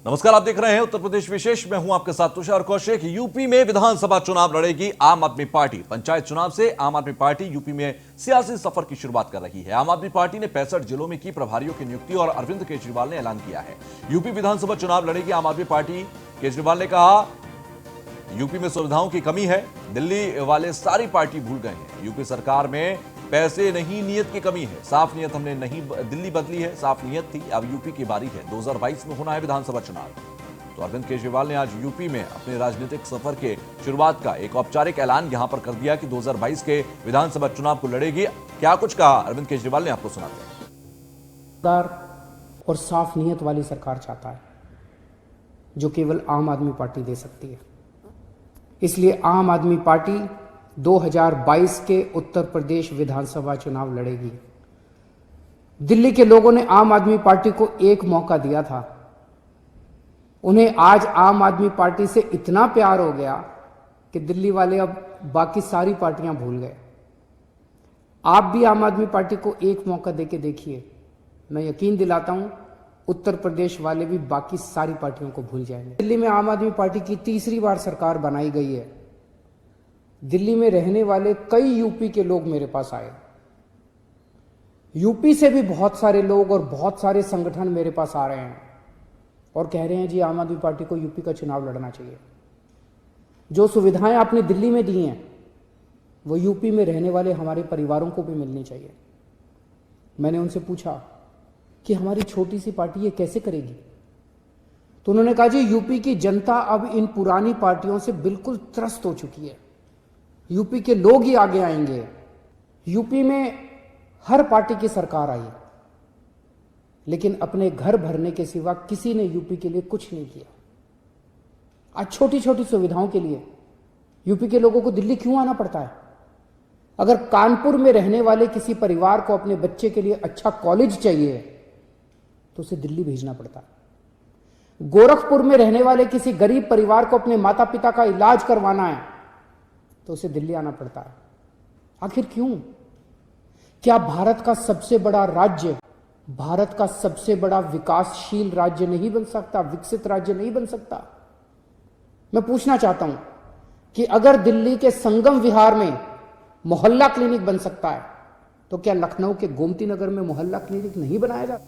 नमस्कार, आप देख रहे हैं उत्तर प्रदेश विशेष। मैं हूं आपके साथ तुषार कौशिक। यूपी में विधानसभा चुनाव लड़ेगी आम आदमी पार्टी। पंचायत चुनाव से आम आदमी पार्टी यूपी में सियासी सफर की शुरुआत कर रही है। आम आदमी पार्टी ने 65 जिलों में की प्रभारियों की नियुक्ति और अरविंद केजरीवाल ने ऐलान किया है यूपी विधानसभा चुनाव लड़ेगी आम आदमी पार्टी। केजरीवाल ने कहा यूपी में सुविधाओं की कमी है, दिल्ली वाले सारी पार्टी भूल गए हैं। यूपी सरकार में पैसे नहीं, नीयत की कमी है। साफ नीयत हमने नहीं दिल्ली बदली है, साफ नीयत थी। अब यूपी की बारी है। 2022 में होना है विधानसभा चुनाव। तो अरविंद केजरीवाल ने आज यूपी में अपने राजनीतिक सफर के शुरुआत का एक औपचारिक ऐलान यहां पर कर दिया कि 2022 के विधानसभा चुनाव को लड़ेगी। क्या कुछ कहा अरविंद केजरीवाल ने, आपको सुनाते हैं। और साफ नीयत वाली सरकार चाहता है जो केवल आम आदमी पार्टी दे सकती है। इसलिए आम आदमी पार्टी 2022 के उत्तर प्रदेश विधानसभा चुनाव लड़ेगी। दिल्ली के लोगों ने आम आदमी पार्टी को एक मौका दिया था। उन्हें आज आम आदमी पार्टी से इतना प्यार हो गया कि दिल्ली वाले अब बाकी सारी पार्टियां भूल गए। आप भी आम आदमी पार्टी को एक मौका देके देखिए, मैं यकीन दिलाता हूं उत्तर प्रदेश वाले भी बाकी सारी पार्टियों को भूल जाएंगे। दिल्ली में आम आदमी पार्टी की तीसरी बार सरकार बनाई गई है। दिल्ली में रहने वाले कई यूपी के लोग मेरे पास आए। यूपी से भी बहुत सारे लोग और बहुत सारे संगठन मेरे पास आ रहे हैं और कह रहे हैं जी आम आदमी पार्टी को यूपी का चुनाव लड़ना चाहिए। जो सुविधाएं आपने दिल्ली में दी हैं वो यूपी में रहने वाले हमारे परिवारों को भी मिलनी चाहिए। मैंने उनसे पूछा कि हमारी छोटी सी पार्टी ये कैसे करेगी, तो उन्होंने कहा जी यूपी की जनता अब इन पुरानी पार्टियों से बिल्कुल त्रस्त हो चुकी है। यूपी के लोग ही आगे आएंगे। यूपी में हर पार्टी की सरकार आई लेकिन अपने घर भरने के सिवा किसी ने यूपी के लिए कुछ नहीं किया। आज छोटी छोटी सुविधाओं के लिए यूपी के लोगों को दिल्ली क्यों आना पड़ता है? अगर कानपुर में रहने वाले किसी परिवार को अपने बच्चे के लिए अच्छा कॉलेज चाहिए तो उसे दिल्ली भेजना पड़ता है। गोरखपुर में रहने वाले किसी गरीब परिवार को अपने माता पिता का इलाज करवाना है तो उसे दिल्ली आना पड़ता है। आखिर क्यों? क्या भारत का सबसे बड़ा राज्य, भारत का सबसे बड़ा विकासशील राज्य नहीं बन सकता, विकसित राज्य नहीं बन सकता? मैं पूछना चाहता हूं कि अगर दिल्ली के संगम विहार में मोहल्ला क्लिनिक बन सकता है तो क्या लखनऊ के गोमती नगर में मोहल्ला क्लिनिक नहीं बनाया जाता?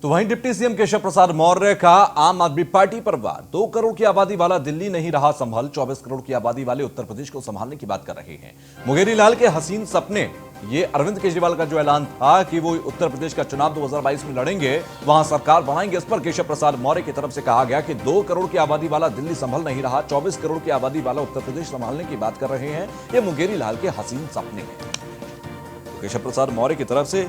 तो वहीं डिप्टी सीएम केशव प्रसाद मौर्य का आम आदमी पार्टी पर वार। 2 करोड़ की आबादी वाला दिल्ली नहीं रहा संभल, 24 करोड़ की आबादी वाले उत्तर प्रदेश को संभालने की बात कर रहे हैं मुंगेरी लाल के हसीन सपने। ये अरविंद केजरीवाल का जो ऐलान था कि वो उत्तर प्रदेश का चुनाव 2022 में लड़ेंगे, वहां सरकार बनाएंगे, इस पर केशव प्रसाद मौर्य की तरफ से कहा गया कि 2 करोड़ की आबादी वाला दिल्ली संभल नहीं रहा, 24 करोड़ की आबादी वाला उत्तर प्रदेश संभालने की बात कर रहे हैं। ये मुंगेरी लाल के हसीन सपने हैं। तो केशव प्रसाद मौर्य की तरफ से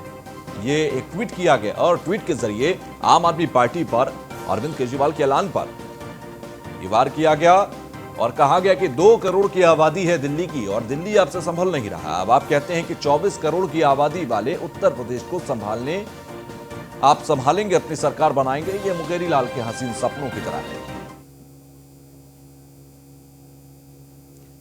ये एक ट्वीट किया गया और ट्वीट के जरिए आम आदमी पार्टी पर अरविंद केजरीवाल के ऐलान पर ये वार किया गया और कहा गया कि 2 करोड़ की आबादी है दिल्ली की और दिल्ली आपसे संभल नहीं रहा। अब आप कहते हैं कि 24 करोड़ की आबादी वाले उत्तर प्रदेश को संभालने आप संभालेंगे, अपनी सरकार बनाएंगे। ये मुंगेरी लाल के हसीन सपनों की तरह है।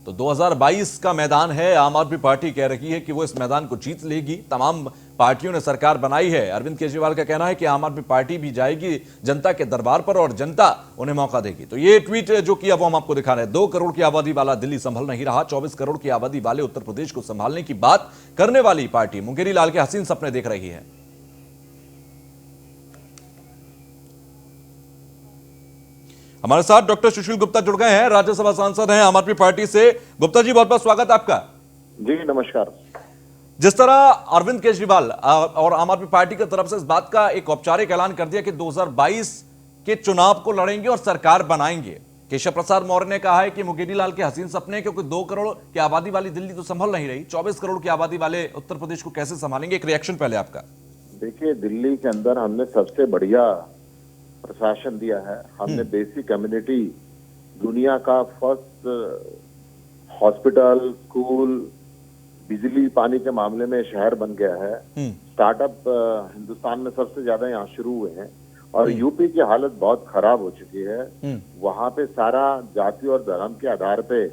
तो 2022 का मैदान है। आम आदमी पार्टी कह रही है कि वो इस मैदान को जीत लेगी। तमाम पार्टियों ने सरकार बनाई है। अरविंद केजरीवाल का कहना है कि आम आदमी पार्टी भी जाएगी जनता के दरबार पर और जनता उन्हें मौका देगी। तो ये ट्वीट जो किया वो हम आपको दिखा रहे हैं। 2 करोड़ की आबादी वाला दिल्ली संभल नहीं रहा, 24 करोड़ की आबादी वाले उत्तर प्रदेश को संभालने की बात करने वाली पार्टी मुंगेरी लाल के हसीन सपने देख रही है। हमारे साथ डॉक्टर सुशील गुप्ता जुड़ गए हैं, राज्यसभा सांसद हैं आम आदमी पार्टी से। गुप्ता जी, बहुत बहुत स्वागत आपका। जी नमस्कार। जिस तरह अरविंद केजरीवाल और आम आदमी पार्टी की तरफ से इस बात का एक औपचारिक ऐलान कर दिया कि 2022 के चुनाव को लड़ेंगे और सरकार बनाएंगे। केशव प्रसाद मौर्य ने कहा है कि मुंगेरी लाल के हसीन सपने, क्योंकि 2 करोड़ की आबादी वाली दिल्ली तो संभल नहीं रही, 24 करोड़ की आबादी वाले उत्तर प्रदेश को कैसे संभालेंगे? एक रिएक्शन पहले आपका। देखिए, दिल्ली के अंदर हमने सबसे बढ़िया प्रशासन दिया है। हमने बेसिक कम्युनिटी, दुनिया का फर्स्ट हॉस्पिटल, स्कूल, बिजली, पानी के मामले में शहर बन गया है। स्टार्टअप हिंदुस्तान में सबसे ज्यादा यहाँ शुरू हुए हैं और यूपी की हालत बहुत खराब हो चुकी है। वहाँ पे सारा जाति और धर्म के आधार पे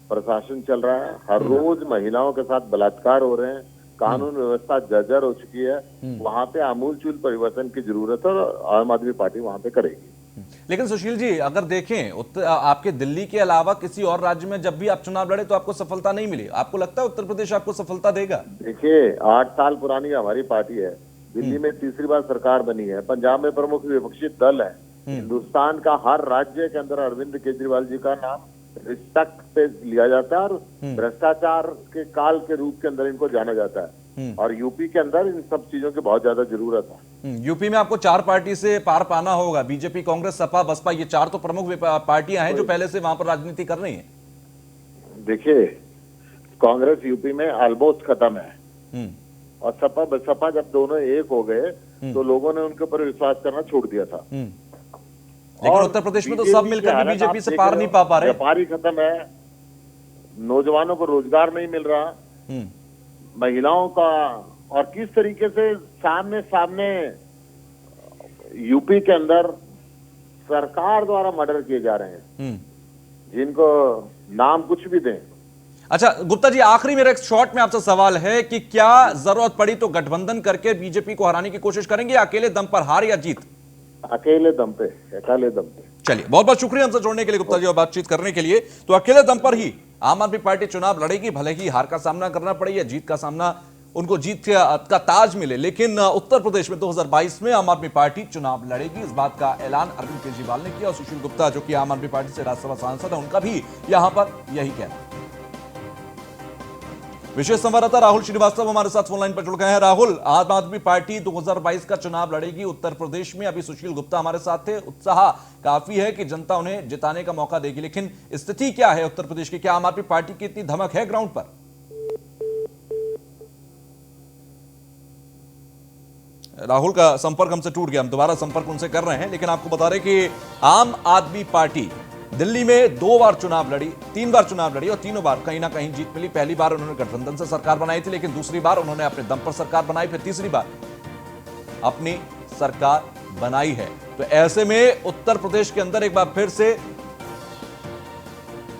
प्रशासन चल रहा है। हर रोज महिलाओं के साथ बलात्कार हो रहे हैं, कानून व्यवस्था जर्जर हो चुकी है। वहाँ पे आमूलचूल परिवर्तन की जरूरत है और आम आदमी पार्टी वहाँ पे करेगी। लेकिन सुशील जी, अगर देखें आपके दिल्ली के अलावा किसी और राज्य में जब भी आप चुनाव लड़े तो आपको सफलता नहीं मिली। आपको लगता है उत्तर प्रदेश आपको सफलता देगा? देखिए, 8 साल पुरानी हमारी पार्टी है, दिल्ली में तीसरी बार सरकार बनी है, पंजाब में प्रमुख विपक्षी दल है, हिंदुस्तान का हर राज्य के अंदर अरविंद केजरीवाल जी का नाम रिस्पेक्ट से लिया जाता है और भ्रष्टाचार के काल के रूप के अंदर इनको जाना जाता है, और यूपी के अंदर इन सब चीजों की बहुत ज्यादा जरूरत है। यूपी में आपको 4 पार्टी से पार पाना होगा, बीजेपी, कांग्रेस, सपा, बसपा, ये 4 तो प्रमुख पार्टियां हैं जो पहले से वहां पर राजनीति कर रही हैं। देखिए, कांग्रेस यूपी में ऑलमोस्ट खत्म है, और सपा बसपा जब दोनों एक हो गए तो लोगों ने उनके ऊपर विश्वास करना छोड़ दिया था। लेकिन उत्तर प्रदेश में तो सब मिलकर भी बीजेपी से पार नहीं पा रहे। व्यापारी खत्म है, नौजवानों को रोजगार नहीं मिल रहा, महिलाओं का, और किस तरीके से सामने सामने यूपी के अंदर सरकार द्वारा मर्डर किए जा रहे हैं, जिनको नाम कुछ भी दें। अच्छा गुप्ता जी, आखिरी मेरा एक शॉर्ट में आपसे सवाल है कि क्या जरूरत पड़ी तो गठबंधन करके बीजेपी को हराने की कोशिश करेंगे, या अकेले दम पर हार या जीत? अकेले दम पे, अकेले दम पे। चलिए, बहुत बहुत शुक्रिया हमसे जुड़ने के लिए गुप्ता जी और बातचीत करने के लिए। तो अकेले दम पर ही आम आदमी पार्टी चुनाव लड़ेगी, भले ही हार का सामना करना पड़े या जीत का सामना, उनको जीत का ताज मिले, लेकिन उत्तर प्रदेश में 2022 में आम आदमी पार्टी चुनाव लड़ेगी। इस बात का ऐलान अरविंद केजरीवाल ने किया, और सुशील गुप्ता जो कि आम आदमी पार्टी से राज्यसभा सांसद है, उनका भी यहां पर यही कहना। विशेष संवाददाता राहुल श्रीवास्तव हमारे साथ फोन लाइन पर जुड़ गए हैं। राहुल, आम आदमी पार्टी 2022 का चुनाव लड़ेगी उत्तर प्रदेश में, अभी सुशील गुप्ता हमारे साथ थे। उत्साह काफी है कि जनता उन्हें जिताने का मौका देगी, लेकिन स्थिति क्या है उत्तर प्रदेश की? क्या आम आदमी पार्टी की इतनी धमक है ग्राउंड पर? राहुल का संपर्क हमसे टूट गया, हम दोबारा संपर्क उनसे कर रहे हैं, लेकिन आपको बता रहे कि आम आदमी पार्टी दिल्ली में 2 बार चुनाव लड़ी, 3 बार चुनाव लड़ी और तीनों बार कहीं ना कहीं जीत मिली। पहली बार उन्होंने गठबंधन से सरकार बनाई थी, लेकिन दूसरी बार उन्होंने अपने दम पर सरकार बनाई, फिर तीसरी बार अपनी सरकार बनाई है। तो ऐसे में उत्तर प्रदेश के अंदर एक बार फिर से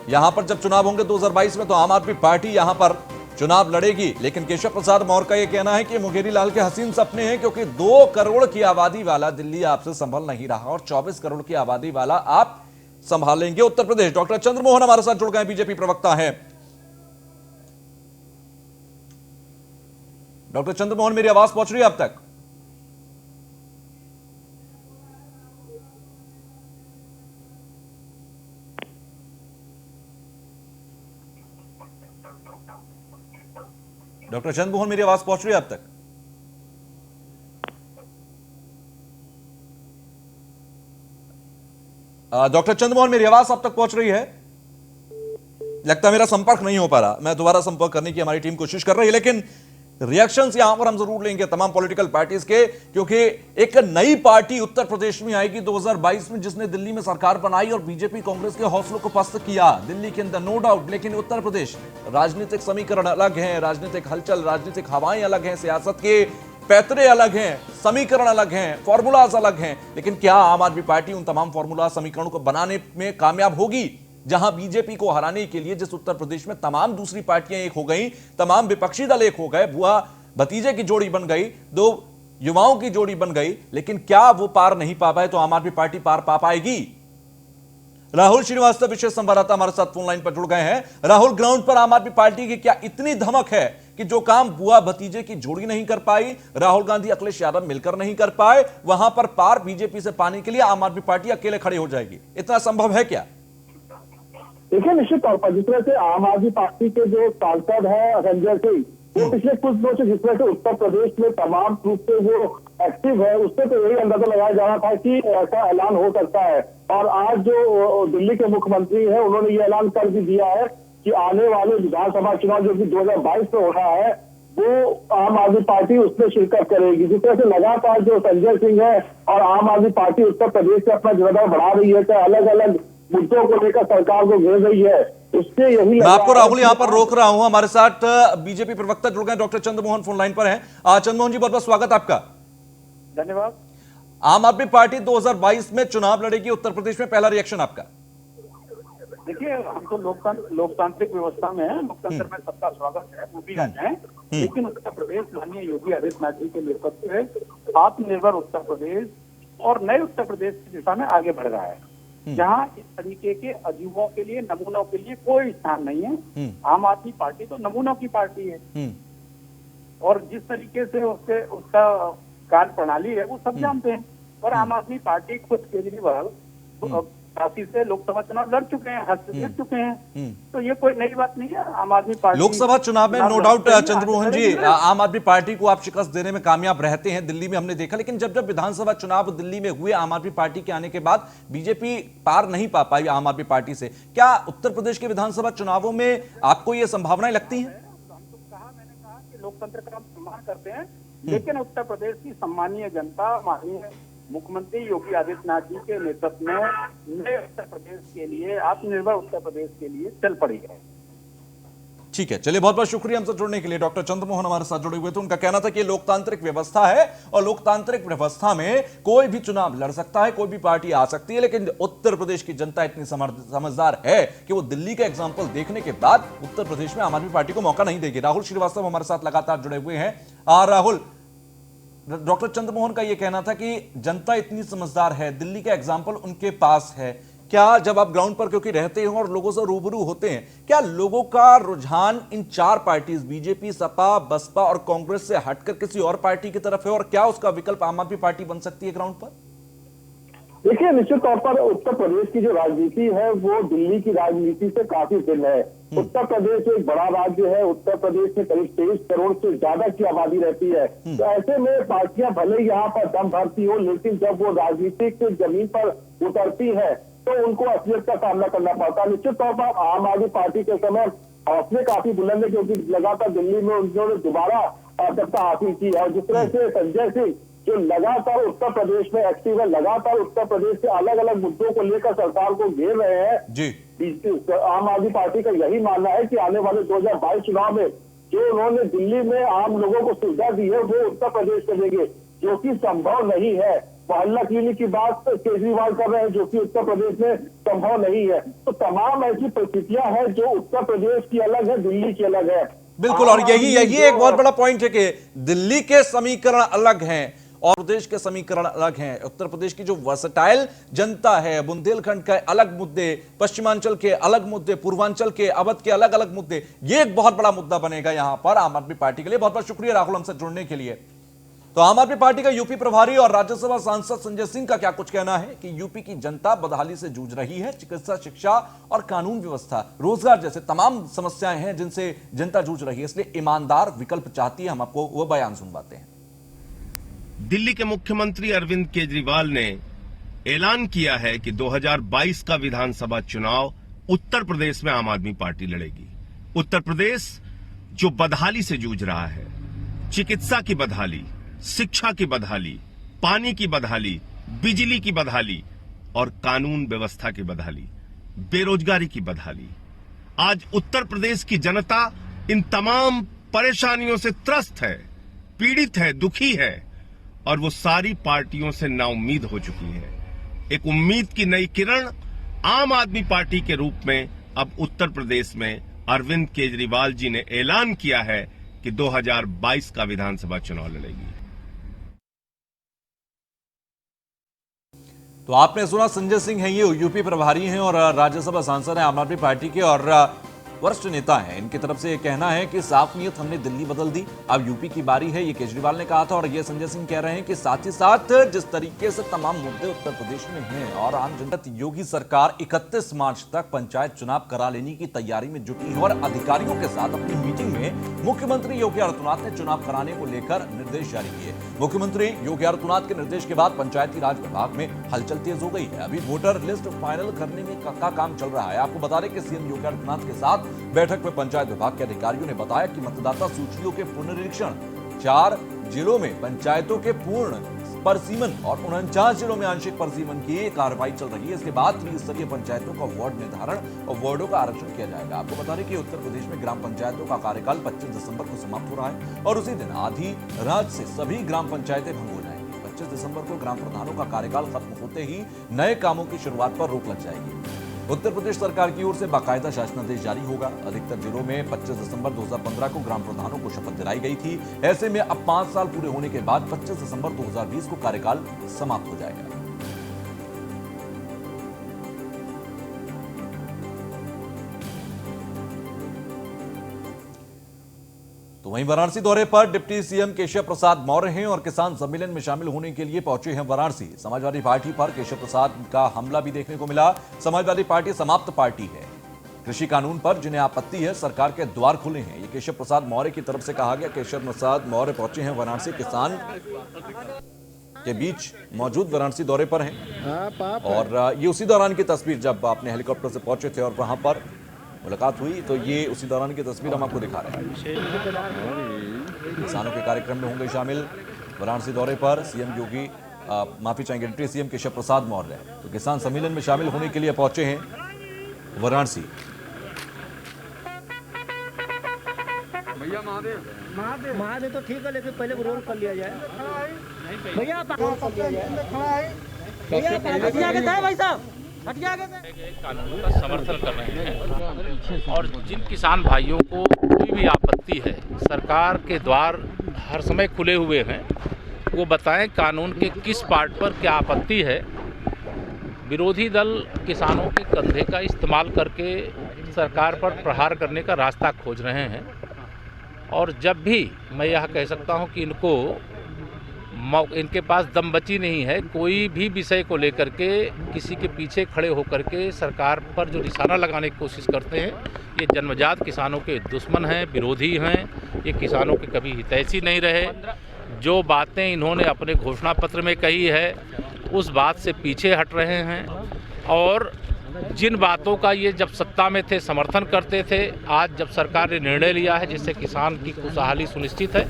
यहां पर जब चुनाव होंगे 2022 में, तो आम आदमी पार्टी यहां पर चुनाव लड़ेगी। लेकिन केशव प्रसाद मौर्य का यह कहना है कि मुंगेरी लाल के हसीन सपने हैं, क्योंकि 2 करोड़ की आबादी वाला दिल्ली आपसे संभल नहीं रहा और 24 करोड़ की आबादी वाला आप संभालेंगे उत्तर प्रदेश। डॉक्टर चंद्रमोहन हमारे साथ जुड़ गए, बीजेपी प्रवक्ता हैं। डॉक्टर चंद्रमोहन, मेरी आवाज पहुंच रही है आप तक? डॉक्टर चंद्रमोहन, मेरी आवाज पहुंच रही है आप तक? डॉक्टर चंद्रमोहन, मेरी आवाज आप तक पहुंच रही है? लगता है मेरा संपर्क नहीं हो पा रहा। मैं दोबारा संपर्क करने की हमारी टीम कोशिश कर रही है, लेकिन रिएक्शंस यहां पर हम जरूर लेंगे तमाम पॉलिटिकल पार्टीज के, क्योंकि एक नई पार्टी उत्तर प्रदेश में आएगी 2022 में, जिसने दिल्ली में सरकार बनाई और बीजेपी कांग्रेस के हौसलों को पस्त किया दिल्ली के अंदर, नो डाउट। लेकिन उत्तर प्रदेश, राजनीतिक समीकरण अलग हैं, राजनीतिक हलचल, राजनीतिक हवाएं अलग हैं, सियासत के पैतरे अलग हैं, समीकरण अलग हैं, फॉर्मूलाज अलग हैं। लेकिन क्या आम आदमी पार्टी उन तमाम फॉर्मूला समीकरणों को बनाने में कामयाब होगी? जहां बीजेपी को हराने के लिए जिस उत्तर प्रदेश में तमाम दूसरी पार्टियां एक हो गई, तमाम विपक्षी दल एक हो गए, बुआ भतीजे की जोड़ी बन गई, 2 युवाओं की जोड़ी बन गई, लेकिन क्या वो पार नहीं पा पाए? तो आम आदमी पार्टी पार पा पाएगी? राहुल श्रीवास्तव विशेष संवाददाता हमारे साथ फोन लाइन पर जुड़ गए हैं। राहुल, ग्राउंड पर आम आदमी पार्टी की क्या इतनी धमक है कि जो काम बुआ भतीजे की जोड़ी नहीं कर पाई, राहुल गांधी अखिलेश यादव मिलकर नहीं कर पाए, वहां पर पार बीजेपी से पाने के लिए आम आदमी पार्टी अकेले खड़ी हो जाएगी? इतना संभव है क्या? देखिए, निश्चित तौर पर जिस तरह से आम आदमी पार्टी के जो सांसद है संजय सिंह, वो पिछले कुछ दिनों से जिस तरह से उत्तर प्रदेश में तमाम रूप से वो एक्टिव है, उससे तो यही अंदाजा लगाया जा रहा था कि ऐसा ऐलान हो सकता है। और आज जो दिल्ली के मुख्यमंत्री हैं, उन्होंने ये ऐलान कर भी दिया है कि आने वाले विधानसभा चुनाव जो कि 2022 में हो रहा है, वो आम आदमी पार्टी उसमें शिरकत करेगी। जिस तरह से लगातार जो संजय सिंह है और आम आदमी पार्टी उत्तर प्रदेश से अपना जनाधार बढ़ा रही है, चाहे अलग अलग मुद्दों को लेकर सरकार को घेर रही है, उससे यही मैं आपको राहुल यहां पर रोक रहा हूं। हमारे साथ बीजेपी प्रवक्ता जुड़ गए, डॉक्टर चंद्रमोहन फोन लाइन पर हैं। चंद्रमोहन जी, बहुत बहुत स्वागत आपका। धन्यवाद। आम आदमी पार्टी 2022 में चुनाव लड़ेगी उत्तर प्रदेश में, पहला रिएक्शन आपका? देखिए, हम तो लोकतांत्रिक व्यवस्था में है, लोकतंत्र में सबका स्वागत है, वो भी है। लेकिन उत्तर प्रदेश माननीय योगी आदित्यनाथ जी के नेतृत्व में आत्मनिर्भर उत्तर प्रदेश और नए उत्तर प्रदेश की दिशा में आगे बढ़ रहा है, जहां इस तरीके के अजूबों के लिए, नमूनों के लिए कोई स्थान नहीं है। आम आदमी पार्टी तो नमूनों की पार्टी है और जिस तरीके से उसका कार्य प्रणाली है वो सब जानते हैं। और आम आदमी पार्टी खुद केजरीवाल काफी से लोकसभा चुनाव लड़ चुके हैं, हद से जीत चुके हैं, तो ये कोई नई बात नहीं है। आम आदमी पार्टी लोकसभा चुनाव में नो डाउट चंद्रमोहन जी आम आदमी पार्टी को आप शिकस्त देने में कामयाब रहते हैं, दिल्ली में हमने देखा। लेकिन जब जब विधानसभा चुनाव दिल्ली में हुए आम आदमी पार्टी के आने के बाद बीजेपी पार नहीं पा पाई आम आदमी पार्टी से। क्या उत्तर प्रदेश के विधानसभा चुनावों में आपको ये संभावनाएं लगती हैं? मैंने कहा कि लोकतंत्र का हम सम्मान करते हैं, लेकिन उत्तर प्रदेश की सम्मानीय जनता, माननीय मुख्यमंत्री योगी आदित्यनाथ जी के नेतृत्व में नए उत्तर प्रदेश के लिए, आत्मनिर्भर उत्तर प्रदेश के लिए चल पड़ी है। ठीक है, चलिए बहुत बहुत शुक्रिया हमसे जुड़ने के लिए। डॉक्टर चंद्रमोहन हमारे साथ जुड़े हुए थे। उनका कहना था कि लोकतांत्रिक व्यवस्था है और लोकतांत्रिक व्यवस्था में कोई भी चुनाव लड़ सकता है, कोई भी पार्टी आ सकती है, लेकिन उत्तर प्रदेश की जनता इतनी समझदार है कि वो दिल्ली का एग्जाम्पल देखने के बाद उत्तर प्रदेश में आम आदमी पार्टी को मौका नहीं देगी। राहुल श्रीवास्तव हमारे साथ लगातार जुड़े हुए हैं। राहुल, डॉक्टर चंद्रमोहन का यह कहना था कि जनता इतनी समझदार है, दिल्ली का एग्जाम्पल उनके पास है। क्या जब आप ग्राउंड पर क्योंकि रहते हैं और लोगों से रूबरू होते हैं, क्या लोगों का रुझान इन चार पार्टीज बीजेपी, सपा, बसपा और कांग्रेस से हटकर किसी और पार्टी की तरफ है और क्या उसका विकल्प आम आदमी पार्टी बन सकती है ग्राउंड पर? देखिए, निश्चित तौर पर उत्तर प्रदेश की जो राजनीति है वो दिल्ली की राजनीति से काफी भिन्न है। उत्तर प्रदेश एक बड़ा राज्य है, उत्तर प्रदेश में करीब 23 करोड़ से ज्यादा की आबादी रहती है। तो ऐसे में पार्टियां भले यहाँ पर दम भरती हो, लेकिन जब वो राजनीतिक जमीन पर उतरती है तो उनको असलियत का सामना करना पड़ता है। निश्चित तौर पर आम आदमी पार्टी के समय हौसले काफी बुलंद है, क्योंकि लगातार दिल्ली में उन्होंने दोबारा सत्ता हासिल की है। और जिस तरह से संजय सिंह जो लगातार उत्तर प्रदेश में एक्टिव है, लगातार उत्तर प्रदेश के अलग अलग मुद्दों को लेकर सरकार को घेर रहे हैं जी। आम आदमी पार्टी का यही मानना है कि आने वाले 2022 चुनाव में जो उन्होंने दिल्ली में आम लोगों को सुविधा दी है वो उत्तर प्रदेश में देंगे, जो कि संभव नहीं है। मोहल्ला क्लिनिक की बात केजरीवाल कर रहे हैं, जो कि उत्तर प्रदेश में संभव नहीं है। तो तमाम ऐसी परिस्थितियां हैं जो उत्तर प्रदेश की अलग है, दिल्ली की अलग है। बिल्कुल, और यही एक बहुत बड़ा पॉइंट है कि दिल्ली के समीकरण अलग हैं और प्रदेश के समीकरण अलग हैं। उत्तर प्रदेश की जो वर्सटाइल जनता है, बुंदेलखंड के अलग मुद्दे, पश्चिमांचल के अलग मुद्दे, पूर्वांचल के, अवध के अलग अलग मुद्दे, ये एक बहुत बड़ा मुद्दा बनेगा यहां पर आम आदमी पार्टी के लिए। बहुत बहुत शुक्रिया राहुल हमसे जुड़ने के लिए। तो आम आदमी पार्टी का यूपी प्रभारी और राज्यसभा सांसद संजय सिंह का क्या कुछ कहना है कि यूपी की जनता बदहाली से जूझ रही है। चिकित्सा, शिक्षा और कानून व्यवस्था, रोजगार जैसे तमाम समस्याएं हैं जिनसे जनता जूझ रही है, इसलिए ईमानदार विकल्प चाहती है। हम आपको वो बयान सुनवाते हैं। दिल्ली के मुख्यमंत्री अरविंद केजरीवाल ने ऐलान किया है कि 2022 का विधानसभा चुनाव उत्तर प्रदेश में आम आदमी पार्टी लड़ेगी। उत्तर प्रदेश जो बदहाली से जूझ रहा है, चिकित्सा की बदहाली, शिक्षा की बदहाली, पानी की बदहाली, बिजली की बदहाली और कानून व्यवस्था की बदहाली, बेरोजगारी की बदहाली, आज उत्तर प्रदेश की जनता इन तमाम परेशानियों से त्रस्त है, पीड़ित है, दुखी है और वो सारी पार्टियों से नाउम्मीद हो चुकी है। एक उम्मीद की नई किरण आम आदमी पार्टी के रूप में अब उत्तर प्रदेश में अरविंद केजरीवाल जी ने ऐलान किया है कि 2022 का विधानसभा चुनाव लड़ेगी। तो आपने सुना, संजय सिंह हैं, ये यूपी प्रभारी हैं और राज्यसभा सांसद हैं आम आदमी पार्टी के और वरिष्ठ नेता हैं। इनकी तरफ से यह कहना है कि साफ नीयत, हमने दिल्ली बदल दी, अब यूपी की बारी है, ये केजरीवाल ने कहा था। और ये संजय सिंह कह रहे हैं कि साथ ही साथ जिस तरीके से तमाम मुद्दे उत्तर प्रदेश में हैं और आम जनता, योगी सरकार 31 मार्च तक पंचायत चुनाव करा लेने की तैयारी में जुटी है और अधिकारियों के साथ अपनी मीटिंग में मुख्यमंत्री योगी आदित्यनाथ ने चुनाव कराने को लेकर निर्देश जारी किए। मुख्यमंत्री योगी आदित्यनाथ के निर्देश के बाद पंचायती राज विभाग में हलचल तेज हो गई है। अभी वोटर लिस्ट फाइनल करने में का काम चल रहा है। आपको बता दें कि सीएम योगी आदित्यनाथ के साथ बैठक में पंचायत विभाग के अधिकारियों ने बताया कि मतदाता सूचियों के पुनरीक्षण, 4 जिलों में पंचायतों के पूर्ण परसीमन और 49 जिलों में आंशिक परसीमन की कार्रवाई चल रही है। इसके बाद त्रिस्तरीय पंचायतों का वार्ड निर्धारण और वार्डों का आरक्षण किया जाएगा। आपको बता दें कि उत्तर प्रदेश में ग्राम पंचायतों का कार्यकाल 25 दिसंबर को समाप्त हो रहा है और उसी दिन आधी रात से सभी ग्राम पंचायतें भंग हो जाएंगी। 25 दिसंबर को ग्राम प्रधानों का कार्यकाल खत्म होते ही नए कामों की शुरुआत पर रोक लग जाएगी। उत्तर प्रदेश सरकार की ओर से बाकायदा शासनादेश जारी होगा। अधिकतर जिलों में 25 दिसंबर 2015 को ग्राम प्रधानों को शपथ दिलाई गई थी। ऐसे में अब 5 साल पूरे होने के बाद 25 दिसंबर 2020 को कार्यकाल समाप्त हो जाएगा। तो वहीं वाराणसी दौरे पर डिप्टी सीएम केशव प्रसाद मौर्य हैं और किसान सम्मेलन में शामिल होने के लिए पहुंचे हैं वाराणसी। समाजवादी पार्टी पर केशव प्रसाद का हमला भी देखने को मिला। समाजवादी पार्टी समाप्त पार्टी है। कृषि कानून पर जिन्हें आपत्ति है, सरकार के द्वार खुले हैं, ये केशव प्रसाद मौर्य की तरफ से कहा गया। केशव प्रसाद मौर्य पहुंचे हैं वाराणसी, किसान के बीच मौजूद वाराणसी दौरे पर हैं और ये उसी दौरान की तस्वीर जब आपने हेलीकॉप्टर से पहुंचे थे और वहां पर मुलाकात हुई, तो ये उसी दौरान की तस्वीर हम आपको दिखा रहे हैं। किसानों के कार्यक्रम में होंगे शामिल। वाराणसी दौरे पर सीएम योगी माफी चाहेंगे डिप्टी सीएम केशव प्रसाद मौर्य तो किसान सम्मेलन में शामिल होने के लिए पहुंचे हैं वाराणसी। भैया महादेव तो ठीक है, लेकिन पहले रोल कर लिया जाए। भैया भाई साहब कानून का समर्थन कर रहे हैं और जिन किसान भाइयों को कोई भी आपत्ति है, सरकार के द्वार हर समय खुले हुए हैं, वो बताएं कानून के किस पार्ट पर क्या आपत्ति है। विरोधी दल किसानों के कंधे का इस्तेमाल करके सरकार पर प्रहार करने का रास्ता खोज रहे हैं और जब भी मैं यह कह सकता हूं कि इनके पास दम बची नहीं है, कोई भी विषय को लेकर के किसी के पीछे खड़े होकर के सरकार पर जो निशाना लगाने की कोशिश करते हैं, ये जन्मजात किसानों के दुश्मन हैं, विरोधी हैं। ये किसानों के कभी हितैषी नहीं रहे। जो बातें इन्होंने अपने घोषणा पत्र में कही है, उस बात से पीछे हट रहे हैं और जिन बातों का ये जब सत्ता में थे समर्थन करते थे, आज जब सरकार ने निर्णय लिया है जिससे किसान की खुशहाली सुनिश्चित है।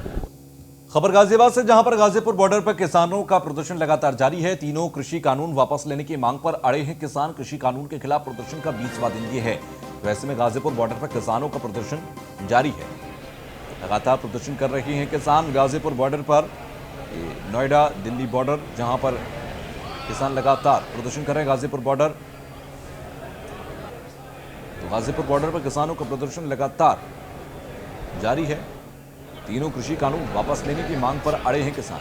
खबर गाजियाबाद से, जहां पर गाजीपुर बॉर्डर पर किसानों का प्रदर्शन लगातार जारी है। तीनों कृषि कानून वापस लेने की मांग पर अड़े हैं किसान। कृषि कानून के खिलाफ प्रदर्शन का 20वां दिन ये है। वैसे में गाजीपुर बॉर्डर पर किसानों का प्रदर्शन जारी है। लगातार प्रदर्शन कर रहे हैं किसान गाजीपुर बॉर्डर पर। नोएडा दिल्ली बॉर्डर, जहां पर किसान लगातार प्रदर्शन कर रहे हैं गाजीपुर बॉर्डर। तो गाजीपुर बॉर्डर पर किसानों का प्रदर्शन लगातार जारी है। तीनों कृषि कानून वापस लेने की मांग पर अड़े हैं किसान।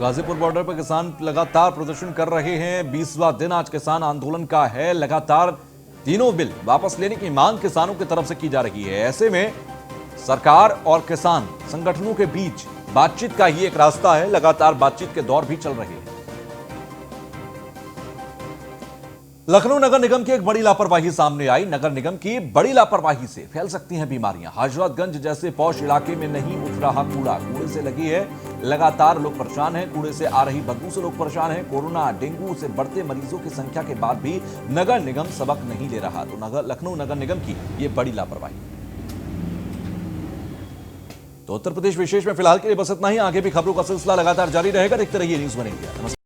गाजीपुर बॉर्डर पर किसान लगातार प्रदर्शन कर रहे हैं। 20वां दिन आज किसान आंदोलन का है। लगातार तीनों बिल वापस लेने की मांग किसानों की तरफ से की जा रही है। ऐसे में सरकार और किसान संगठनों के बीच बातचीत का ही एक रास्ता है। लगातार बातचीत के दौर भी चल रहे हैं। लखनऊ नगर निगम की एक बड़ी लापरवाही सामने आई। नगर निगम की बड़ी लापरवाही से फैल सकती हैं बीमारियां। हजरतगंज जैसे पौष इलाके में नहीं उठ रहा कूड़ा, कूड़े से लगी है लगातार लोग परेशान हैं। कूड़े से आ रही बदबू से लोग परेशान हैं। कोरोना डेंगू से बढ़ते मरीजों की संख्या के बाद भी नगर निगम सबक नहीं ले रहा। तो लखनऊ नगर निगम की यह बड़ी लापरवाही। तो उत्तर प्रदेश विशेष में फिलहाल के लिए बस इतना ही। आगे भी खबरों का सिलसिला लगातार जारी रहेगा। देखते रहिए न्यूज़ वन इंडिया। नमस्कार।